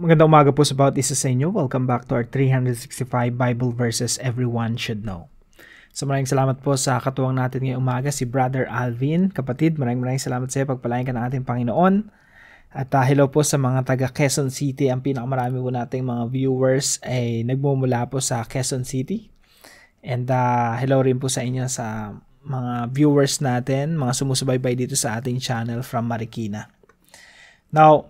Magandang umaga po sa bawat isa sa inyo. Welcome back to our 365 Bible verses everyone should know. So maraming salamat po sa katuwang natin ngayong umaga, si Brother Alvin. Kapatid, maraming salamat sa iyo. Pagpalain ka ng ating Panginoon. At hello po sa mga taga Quezon City. Ang pinakamarami po nating mga viewers ay nagmumula po sa Quezon City. And hello rin po sa inyo sa mga viewers natin, mga sumusubaybay dito sa ating channel from Marikina. Now,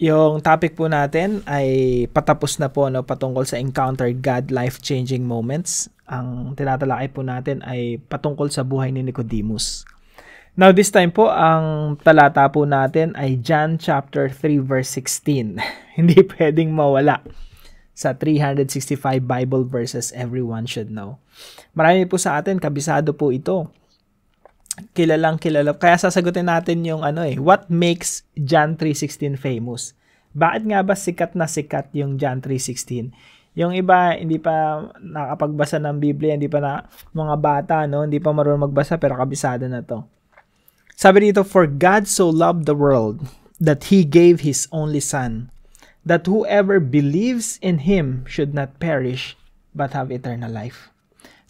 yung topic po natin ay patapos na po patungkol sa Encounter God Life-Changing Moments. Ang tinatalakay po natin ay patungkol sa buhay ni Nicodemus. Now this time po, ang talata po natin ay John chapter 3 verse 16. Hindi pwedeng mawala sa 365 Bible verses everyone should know. Marami po sa atin, kabisado po ito. Kilalang kilala. Kaya sasagutin natin yung what makes John 3:16 famous? Bakit nga ba sikat na sikat yung John 3:16? Yung iba hindi pa nakapagbasa ng Biblia, hindi pa na mga bata, hindi pa marunong magbasa pero kabisado na to. Sabi dito, "For God so loved the world that He gave His only Son, that whoever believes in Him should not perish but have eternal life.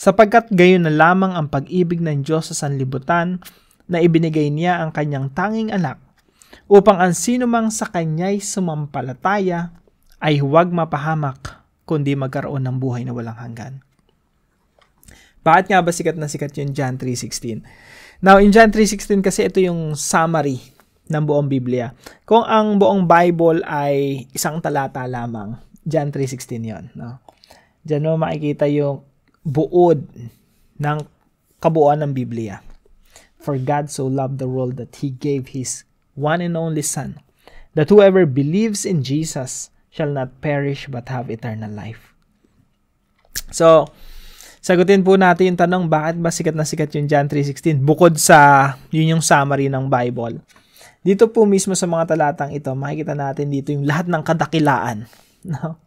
Sapagkat gayon na lamang ang pag-ibig ng Diyos sa sanlibutan na ibinigay niya ang kanyang tanging anak upang ang sinumang sa kanya'y sumampalataya ay huwag mapahamak kundi magkaroon ng buhay na walang hanggan." Bakit nga ba sikat na sikat yung John 3:16? Now, in John 3:16 kasi ito yung summary ng buong Biblia. Kung ang buong Bible ay isang talata lamang, John 3:16 yun. No? Diyan mo makikita yung buod ng kabuuan ng Biblia. "For God so loved the world that He gave His one and only Son, that whoever believes in Jesus shall not perish but have eternal life." So, sagutin po natin yung tanong, bakit ba sikat na sikat yung John 3:16? Bukod sa yun yung summary ng Bible. Dito po mismo sa mga talatang ito, makikita natin dito yung lahat ng kadakilaan. No?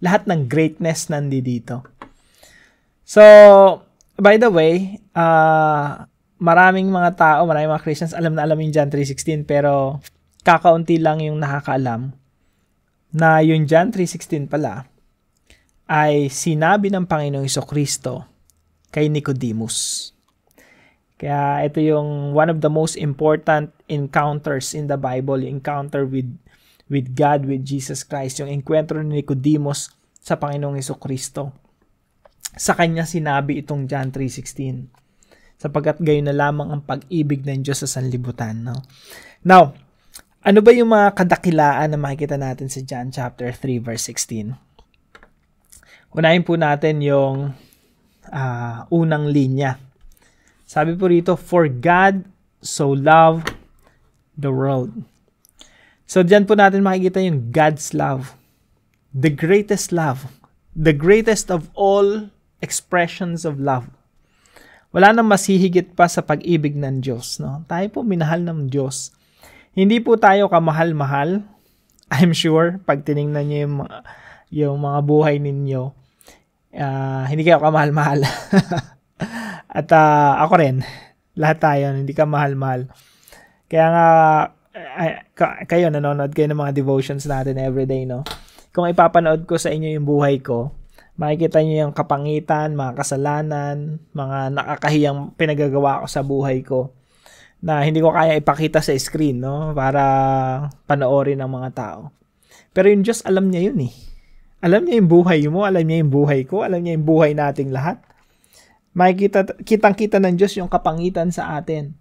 Lahat ng greatness nandito. So, by the way, maraming mga tao, maraming mga Christians, alam na alam yung John 3:16, pero kakaunti lang yung nakakaalam na yung John 3:16 pala ay sinabi ng Panginoong Jesucristo kay Nicodemus. Kaya ito yung one of the most important encounters in the Bible, yung encounter with God, with Jesus Christ, yung enkwentro ni Nicodemus sa Panginoong Jesucristo. Sa kanya sinabi itong John 3:16. Sapagkat gayon na lamang ang pag-ibig ng Diyos sa sanlibutan. No? Now, ano ba yung mga kadakilaan na makikita natin sa John chapter 3 verse 16? Unahin po natin yung unang linya. Sabi po rito, "For God so loved the world." So, diyan po natin makikita yung God's love. The greatest love. The greatest of all expressions of love. Wala nang masihigit pa sa pag-ibig ng Diyos. No? Tayo po minahal ng Diyos. Hindi po tayo kamahal-mahal. I'm sure, pag tinignan niyo yung mga buhay ninyo, hindi kayo kamahal-mahal. At ako rin, lahat tayo, hindi ka mahal-mahal. Kaya nga, kayo, nanonood kayo ng mga devotions natin everyday, no? Kung ipapanood ko sa inyo yung buhay ko, makikita niyo yung kapangitan, mga kasalanan, mga nakakahiyang pinagagawa ko sa buhay ko na hindi ko kaya ipakita sa screen, no? Para panoorin ng mga tao. Pero yung Diyos, alam niya yun eh. Alam niya yung buhay mo, alam niya yung buhay ko, alam niya yung buhay nating lahat. Kitang-kita ng Diyos yung kapangitan sa atin.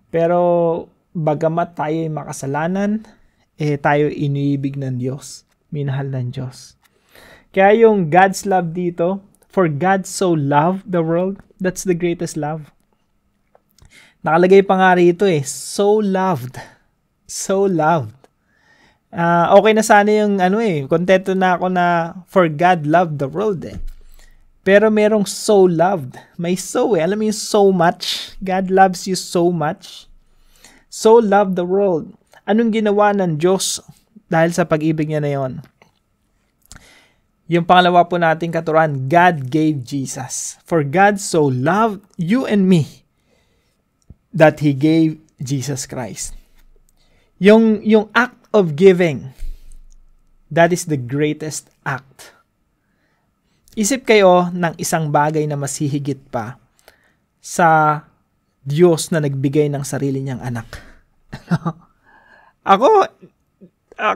Pero bagamat tayo ay makasalanan, tayo iniibig ng Diyos. Minahal ng Diyos. Kaya yung God's love dito, "For God so loved the world," that's the greatest love. Nakalagay pa nga rito so loved. So loved. Okay na sana yung kontento na ako na "For God loved the world." Pero merong so loved. May so Alam mo yung so much? God loves you so much. So loved the world. Anong ginawa ng Diyos dahil sa pag-ibig niya na yon? Yung pangalawa po nating katuruan, God gave Jesus. "For God so loved you and me that He gave Jesus Christ." Yung act of giving, That is the greatest act. Isip kayo ng isang bagay na mas hihigit pa sa Diyos na nagbigay ng sarili niyang anak. Ako,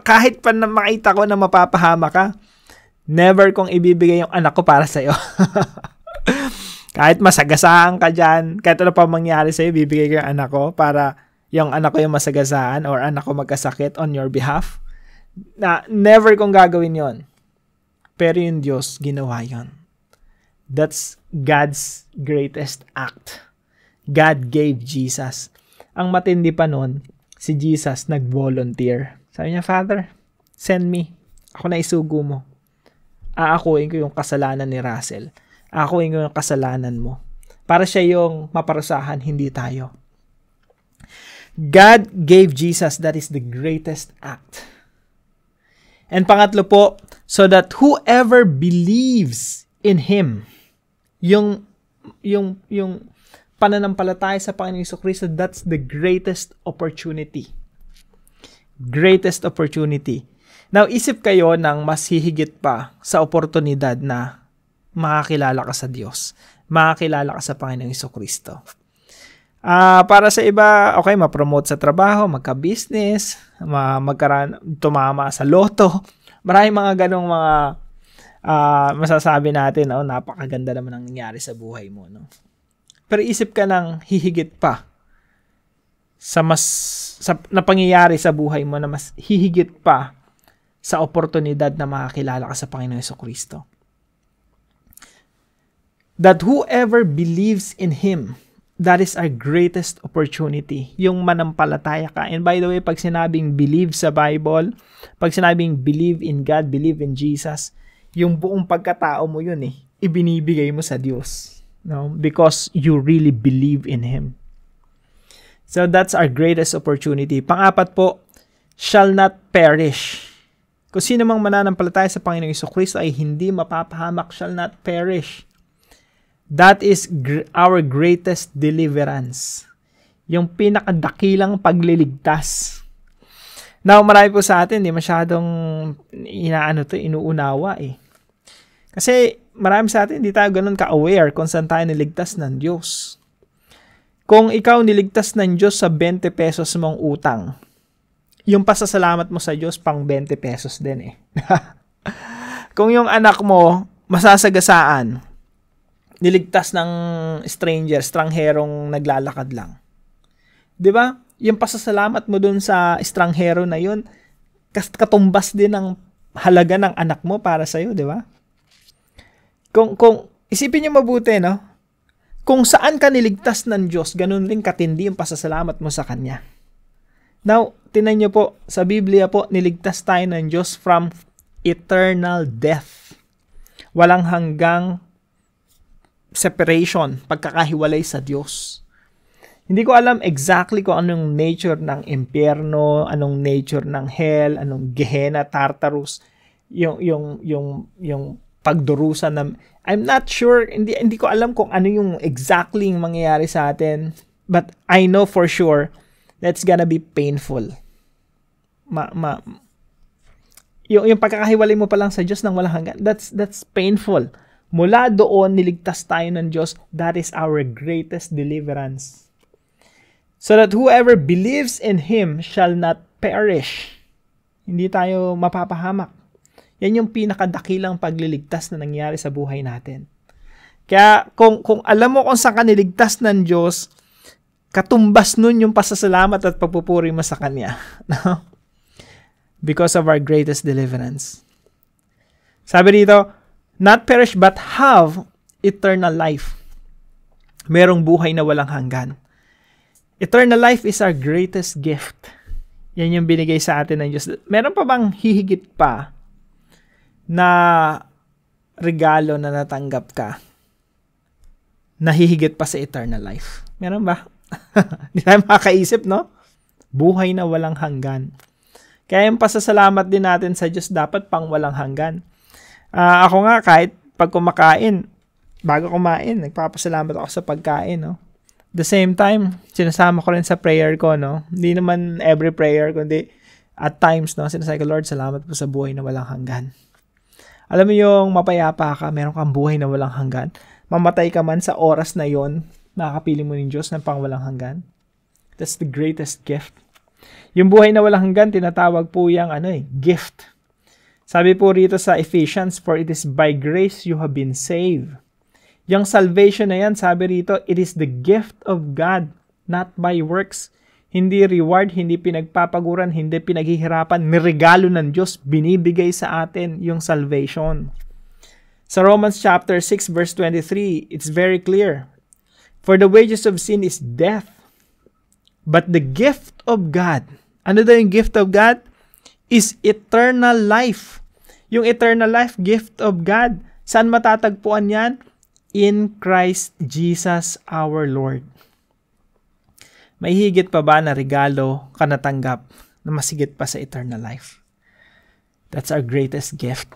kahit pa na makita ko na mapapahama ka, never kong ibibigay yung anak ko para sa'yo. Kahit masagasaan ka dyan, kahit ano pa mangyari sa'yo, bibigay ko yung anak ko para yung anak ko yung masagasaan or anak ko magkasakit on your behalf. Never kong gagawin yon. Pero yung Diyos, ginawa yon. That's God's greatest act. God gave Jesus. Ang matindi pa nun, si Jesus nag-volunteer. Sabi niya, Father, send me. Ako na isugo mo. Aakuin ko yung kasalanan ni Russell. Aakuin ko yung kasalanan mo. Para siya yung maparusahan, hindi tayo. God gave Jesus. That is the greatest act. And pangatlo po, so that whoever believes in Him, yung pananampalataya sa Panginoong Jesucristo, that's the greatest opportunity. Greatest opportunity. Now, isip kayo ng mas hihigit pa sa oportunidad na makakilala ka sa Diyos, makakilala ka sa Panginoong Jesucristo. Para sa iba, okay, ma-promote sa trabaho, magka-business, tumama sa loto. Maraming mga ganong mga masasabi natin, napakaganda naman ang nangyari sa buhay mo. No? Pero isip ka ng hihigit pa na pangyayari sa buhay mo na mas hihigit pa sa oportunidad na makakilala ka sa Panginoong Jesucristo. That whoever believes in Him, that is our greatest opportunity. Yung manampalataya ka. And by the way, pag sinabing believe sa Bible, pag sinabing believe in God, believe in Jesus, yung buong pagkatao mo yun ibinibigay mo sa Diyos. No? Because you really believe in Him. So that's our greatest opportunity. Pang-apat po, shall not perish. Kung sino mang mananampalataya sa Panginoong Jesucristo ay hindi mapapahamak, shall not perish. That is our greatest deliverance. Yung pinakadakilang pagliligtas. Now, marami po sa atin, hindi masyadong inuunawa Kasi marami sa atin, hindi tayo ganun ka-aware kung saan tayo niligtas ng Diyos. Kung ikaw niligtas ng Diyos sa 20 pesos mong utang, yung pasasalamat mo sa Diyos pang 20 pesos din Kung yung anak mo masasagasaan, niligtas ng strangherong naglalakad lang. 'Di ba? Yung pasasalamat mo dun sa estranghero na yun, katumbas din ng halaga ng anak mo para sa iyo, 'di ba? Kung isipin niyo mabuti, no? Kung saan ka niligtas ng Diyos, ganun din katindi yung pasasalamat mo sa Kanya. Now, tingnan niyo po, sa Biblia po, niligtas tayo ng Diyos from eternal death. Walang hanggang separation, pagkakahiwalay sa Diyos. Hindi ko alam exactly kung anong nature ng impyerno, anong nature ng hell, anong Gehenna, Tartarus, yung pagdurusa ng I'm not sure, hindi ko alam kung ano yung exactly yung mangyayari sa atin, but I know for sure that's gonna be painful. Yung pagkakahiwalay mo pa lang sa Diyos nang walang hanggan, that's painful. Mula doon, niligtas tayo ng Diyos. That is our greatest deliverance. So that whoever believes in Him shall not perish. Hindi tayo mapapahamak. Yan yung pinakadakilang pagliligtas na nangyari sa buhay natin. Kaya kung alam mo kung saan ka niligtas ng Diyos, katumbas nun yung pasasalamat at pagpupuri mo sa Kanya. Because of our greatest deliverance. Sabi dito, not perish but have eternal life. Merong buhay na walang hanggan. Eternal life is our greatest gift. Yan yung binigay sa atin ng Diyos. Meron pa bang hihigit pa na regalo na natanggap ka na hihigit pa sa eternal life? Meron ba? Hindi tayo makakaisip, no? Buhay na walang hanggan. Kaya yung pasasalamat din natin sa Diyos dapat pang walang hanggan. Ako nga, kahit pag kumakain, bago kumain, nagpapasalamat ako sa pagkain, no? The same time, sinasama ko rin sa prayer ko, no? Hindi naman every prayer, kundi At times, no, sinasabi ko, Lord, salamat po sa buhay na walang hanggan. Alam mo yung mapayapa ka, meron kang buhay na walang hanggan. Mamatay ka man sa oras na yon, makakapili mo ng Diyos ng pang walang hanggan. That's the greatest gift. Yung buhay na walang hanggan, tinatawag po yung gift. Sabi po rito sa Ephesians, for it is by grace you have been saved. Yung salvation na yan, sabi rito, it is the gift of God, not by works. Hindi reward, hindi pinagpapaguran, hindi pinaghihirapan, niregalo ng Diyos, binibigay sa atin yung salvation. Sa Romans chapter 6 verse 23, it's very clear. For the wages of sin is death, but the gift of God, ano daw yung gift of God? Is eternal life. Yung eternal life, gift of God. Saan matatagpuan yan? In Christ Jesus our Lord. May higit pa ba na regalo ka natanggap na masigit pa sa eternal life? That's our greatest gift.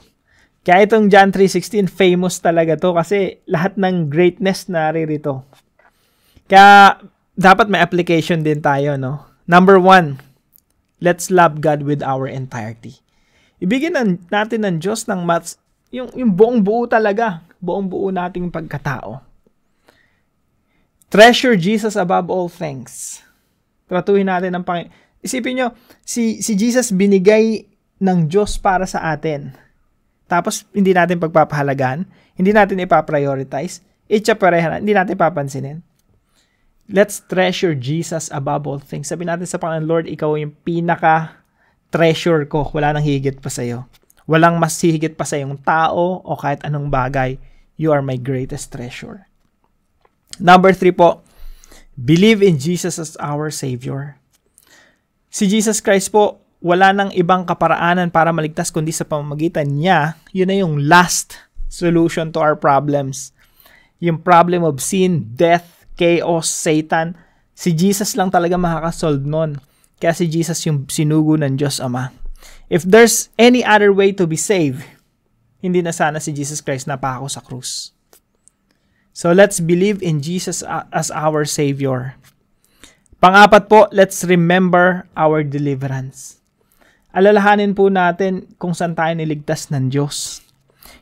Kaya itong John 3:16, famous talaga to kasi lahat ng greatness naririto. Kaya dapat may application din tayo, no? Number 1, let's love God with our entirety. Ibigyan natin ng Diyos ng yung buong buo talaga, buong buo nating pagkatao. Treasure Jesus above all things. Tratuhin natin ang Panginoon. Isipin nyo, si Jesus binigay ng Diyos para sa atin. Tapos, hindi natin pagpapahalagan, hindi natin ipaprioritize, itsaparehan, hindi natin papansinin. Let's treasure Jesus above all things. Sabi natin sa Panginoon, Lord, ikaw yung pinaka-treasure ko. Wala nang higit pa sa'yo. Walang mas higit pa sa iyong tao o kahit anong bagay. You are my greatest treasure. Number 3 po, believe in Jesus as our Savior. Si Jesus Christ po, wala nang ibang kaparaanan para maligtas kundi sa pamamagitan niya. Yun na yung last solution to our problems. Yung problem of sin, death, chaos, Satan. Si Jesus lang talaga makakasolve nun. Kaya si Jesus yung sinugo ng Diyos Ama. If there's any other way to be saved, hindi na sana si Jesus Christ napako sa krus. So let's believe in Jesus as our Savior. Pang-apat po, let's remember our deliverance. Alalahanin po natin kung saan tayo niligtas ng Diyos.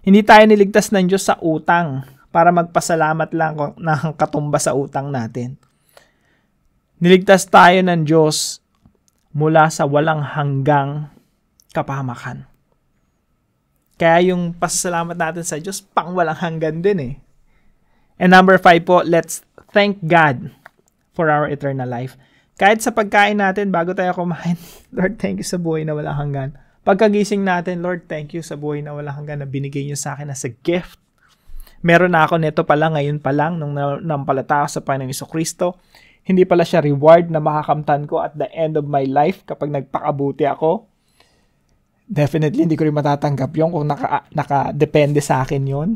Hindi tayo niligtas ng Diyos sa utang para magpasalamat lang ng katumba sa utang natin. Niligtas tayo ng Diyos mula sa walang hanggang kapahamakan. Kaya yung pasasalamat natin sa Diyos, pang walang hanggan din eh. And number 5 po, let's thank God for our eternal life. Kahit sa pagkain natin, bago tayo kumain, Lord, thank you sa buhay na walang hanggan. Pagkagising natin, Lord, thank you sa buhay na walang hanggan na binigay niyo sa akin as a gift. Meron na ako nito pala, ngayon pa lang, nung nampalataya sa Panginoong Jesucristo. Hindi pala siya reward na makakamtan ko at the end of my life kapag nagpakabuti ako. Definitely, hindi ko rin matatanggap yun kung nakadepende sa akin yun.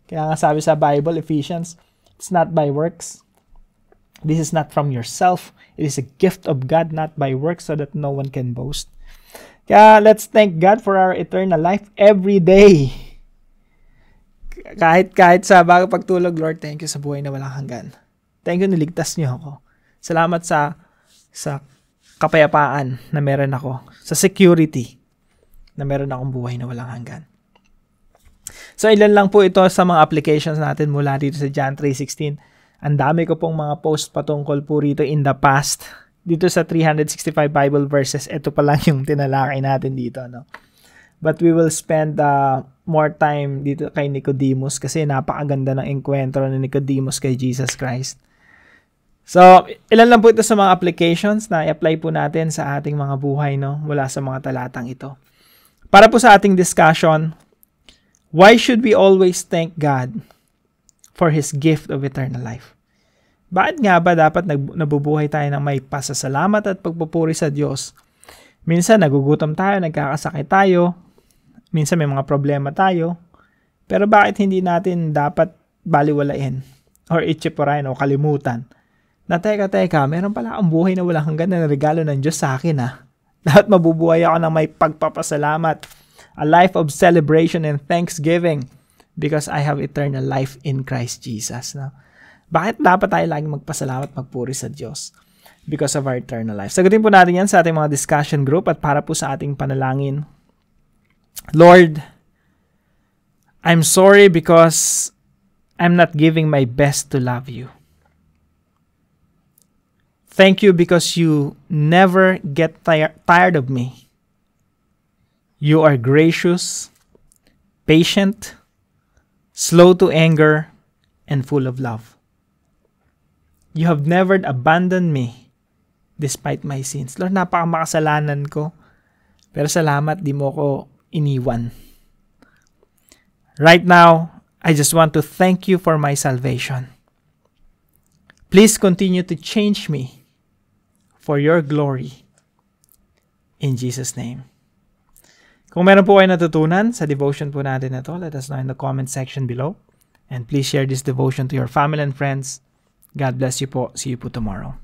Kaya nga sabi sa Bible, Ephesians, it's not by works. This is not from yourself. It is a gift of God, not by works, so that no one can boast. Kaya let's thank God for our eternal life every day. Kahit sa bago pagtulog, Lord, thank you sa buhay na walang hanggan. Thank you, niligtas niyo ako. Salamat sa kapayapaan na meron ako. Sa security na meron akong buhay na walang hanggan. So, ilan lang po ito sa mga applications natin mula dito sa John 3:16. Ang dami ko pong mga post patungkol po rito in the past. Dito sa 365 Bible verses, ito pa lang yung tinalakay natin dito, no? But we will spend more time dito kay Nicodemus kasi napakaganda ng enkwentro ni Nicodemus kay Jesus Christ. So, ilan lang po ito sa mga applications na i-apply po natin sa ating mga buhay, no? Mula sa mga talatang ito. Para po sa ating discussion, why should we always thank God for His gift of eternal life? Bakit nga ba dapat nabubuhay tayo ng may pasasalamat at pagpupuri sa Diyos? Minsan nagugutom tayo, nagkakasakit tayo, minsan may mga problema tayo, pero bakit hindi natin dapat baliwalain or itsipurahin o kalimutan na teka, meron pala akong buhay na walang hanggan na regalo ng Diyos sa akin ha. Dapat mabubuhay ako ng may pagpapasalamat, a life of celebration and thanksgiving because I have eternal life in Christ Jesus. No? Bakit dapat tayo laging magpasalamat, magpuri sa Diyos? because of our eternal life. Sagutin po natin yan sa ating mga discussion group at para po sa ating panalangin. Lord, I'm sorry because I'm not giving my best to love you. Thank you because you never get tired of me. You are gracious, patient, slow to anger, and full of love. You have never abandoned me despite my sins. Lord, napakamakasalanan ko. Pero salamat, di mo ko iniwan. Right now, I just want to thank you for my salvation. Please continue to change me for your glory. In Jesus' name. Kung meron po kayo natutunan sa devotion po natin na to, let us know in the comment section below. And please share this devotion to your family and friends. God bless you po. See you po tomorrow.